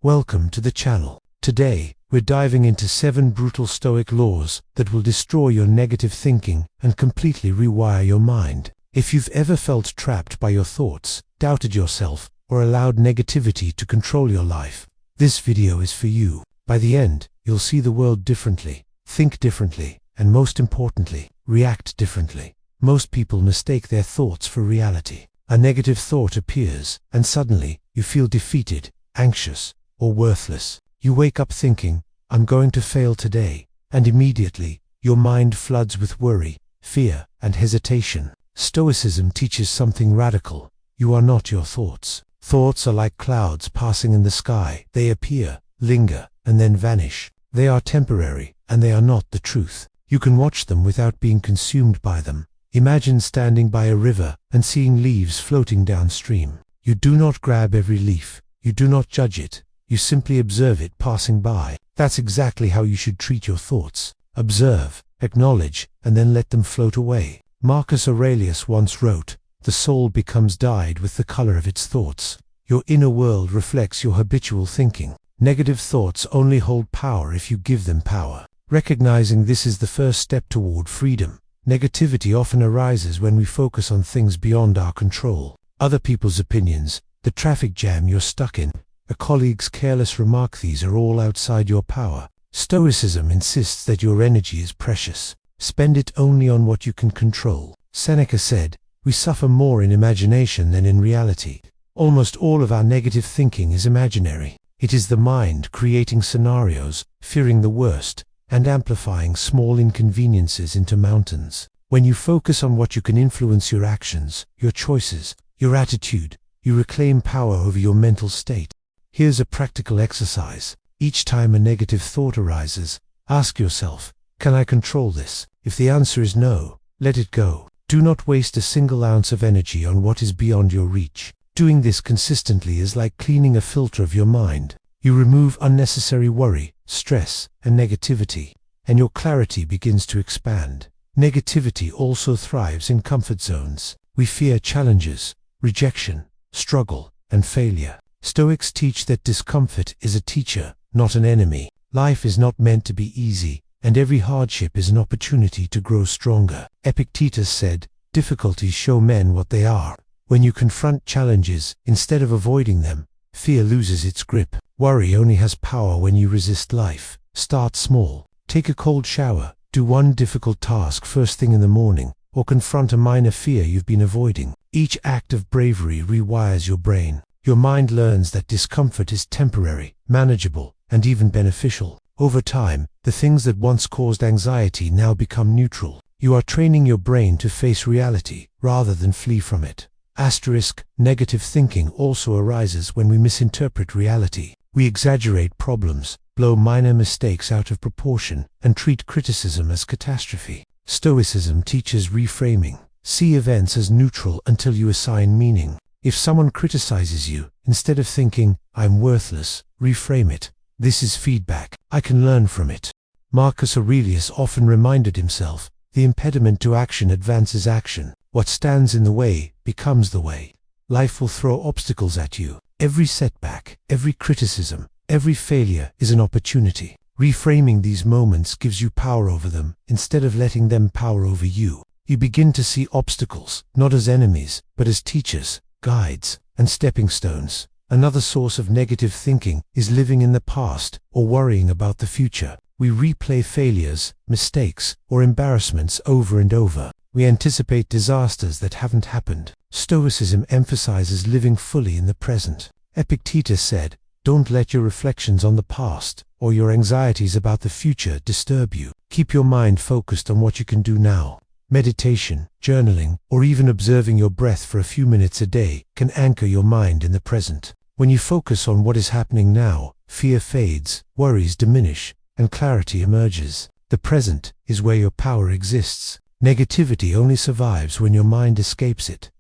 Welcome to the channel. Today, we're diving into 7 brutal Stoic laws that will destroy your negative thinking and completely rewire your mind. If you've ever felt trapped by your thoughts, doubted yourself, or allowed negativity to control your life, this video is for you. By the end, you'll see the world differently, think differently, and most importantly, react differently. Most people mistake their thoughts for reality. A negative thought appears, and suddenly, you feel defeated, anxious, or worthless. You wake up thinking, I'm going to fail today, and immediately, your mind floods with worry, fear, and hesitation. Stoicism teaches something radical. You are not your thoughts. Thoughts are like clouds passing in the sky. They appear, linger, and then vanish. They are temporary, and they are not the truth. You can watch them without being consumed by them. Imagine standing by a river and seeing leaves floating downstream. You do not grab every leaf. You do not judge it. You simply observe it passing by. That's exactly how you should treat your thoughts. Observe, acknowledge, and then let them float away. Marcus Aurelius once wrote, "The soul becomes dyed with the color of its thoughts." Your inner world reflects your habitual thinking. Negative thoughts only hold power if you give them power. Recognizing this is the first step toward freedom. Negativity often arises when we focus on things beyond our control. Other people's opinions, the traffic jam you're stuck in, a colleague's careless remark, these are all outside your power. Stoicism insists that your energy is precious. Spend it only on what you can control. Seneca said, "We suffer more in imagination than in reality." Almost all of our negative thinking is imaginary. It is the mind creating scenarios, fearing the worst, and amplifying small inconveniences into mountains. When you focus on what you can influence, your actions, your choices, your attitude, you reclaim power over your mental state. Here's a practical exercise. Each time a negative thought arises, ask yourself, can I control this? If the answer is no, let it go. Do not waste a single ounce of energy on what is beyond your reach. Doing this consistently is like cleaning a filter of your mind. You remove unnecessary worry, stress, and negativity, and your clarity begins to expand. Negativity also thrives in comfort zones. We fear challenges, rejection, struggle, and failure. Stoics teach that discomfort is a teacher, not an enemy. Life is not meant to be easy, and every hardship is an opportunity to grow stronger. Epictetus said, "Difficulties show men what they are." When you confront challenges, instead of avoiding them, fear loses its grip. Worry only has power when you resist life. Start small. Take a cold shower, do one difficult task first thing in the morning, or confront a minor fear you've been avoiding. Each act of bravery rewires your brain. Your mind learns that discomfort is temporary, manageable, and even beneficial. Over time, the things that once caused anxiety now become neutral. You are training your brain to face reality, rather than flee from it. Negative thinking also arises when we misinterpret reality. We exaggerate problems, blow minor mistakes out of proportion, and treat criticism as catastrophe. Stoicism teaches reframing. See events as neutral until you assign meaning. If someone criticizes you, instead of thinking, "I'm worthless," reframe it. "This is feedback. I can learn from it." Marcus Aurelius often reminded himself, "The impediment to action advances action. What stands in the way becomes the way." Life will throw obstacles at you. Every setback, every criticism, every failure is an opportunity. Reframing these moments gives you power over them, instead of letting them power over you. You begin to see obstacles, not as enemies, but as teachers, guides, and stepping stones. Another source of negative thinking is living in the past or worrying about the future. We replay failures, mistakes, or embarrassments over and over. We anticipate disasters that haven't happened. Stoicism emphasizes living fully in the present. Epictetus said, "Don't let your reflections on the past or your anxieties about the future disturb you. Keep your mind focused on what you can do now." Meditation, journaling, or even observing your breath for a few minutes a day can anchor your mind in the present. When you focus on what is happening now, fear fades, worries diminish, and clarity emerges. The present is where your power exists. Negativity only survives when your mind escapes it.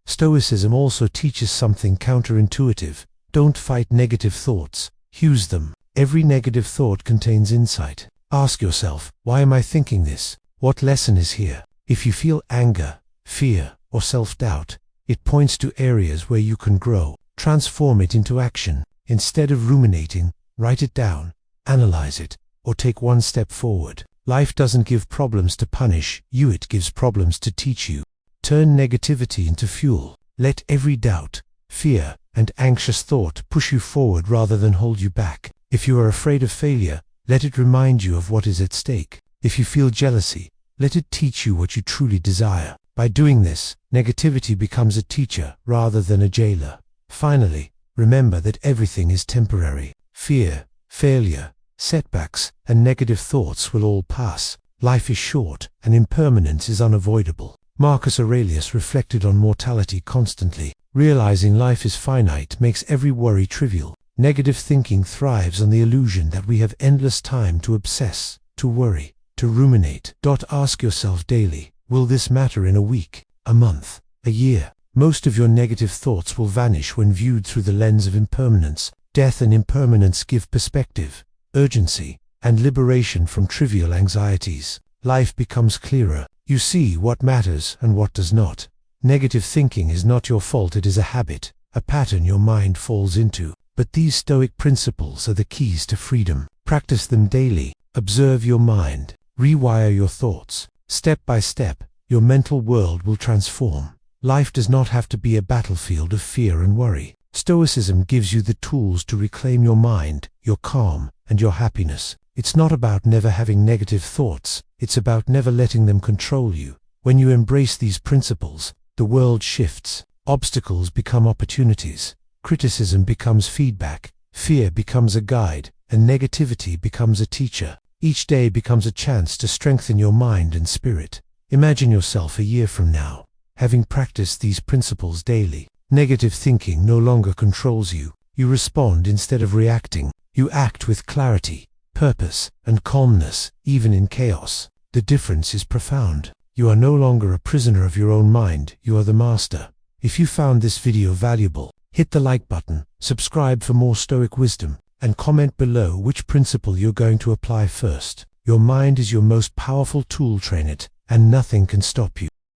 Stoicism also teaches something counterintuitive. Don't fight negative thoughts, use them. Every negative thought contains insight. Ask yourself, why am I thinking this? What lesson is here? If you feel anger, fear, or self-doubt, it points to areas where you can grow. Transform it into action. Instead of ruminating, write it down, analyze it, or take one step forward. Life doesn't give problems to punish you, it gives problems to teach you. Turn negativity into fuel. Let every doubt, fear, and anxious thought push you forward rather than hold you back. If you are afraid of failure, let it remind you of what is at stake. If you feel jealousy, let it teach you what you truly desire. By doing this, negativity becomes a teacher rather than a jailer. Finally, remember that everything is temporary. Fear, failure, setbacks, and negative thoughts will all pass. Life is short, and impermanence is unavoidable. Marcus Aurelius reflected on mortality constantly. Realizing life is finite makes every worry trivial. Negative thinking thrives on the illusion that we have endless time to obsess, to worry, to ruminate. Ask yourself daily, will this matter in a week, a month, a year? Most of your negative thoughts will vanish when viewed through the lens of impermanence. Death and impermanence give perspective, urgency, and liberation from trivial anxieties. Life becomes clearer. You see what matters and what does not. Negative thinking is not your fault, it is a habit, a pattern your mind falls into. But these Stoic principles are the keys to freedom. Practice them daily. Observe your mind. Rewire your thoughts. Step by step, your mental world will transform. Life does not have to be a battlefield of fear and worry. Stoicism gives you the tools to reclaim your mind, your calm, and your happiness. It's not about never having negative thoughts, it's about never letting them control you. When you embrace these principles, the world shifts. Obstacles become opportunities. Criticism becomes feedback. Fear becomes a guide, and negativity becomes a teacher. Each day becomes a chance to strengthen your mind and spirit. Imagine yourself a year from now, having practiced these principles daily. Negative thinking no longer controls you. You respond instead of reacting. You act with clarity, purpose, and calmness, even in chaos. The difference is profound. You are no longer a prisoner of your own mind, you are the master. If you found this video valuable, hit the like button, subscribe for more Stoic wisdom, and comment below which principle you're going to apply first. Your mind is your most powerful tool, train it, and nothing can stop you.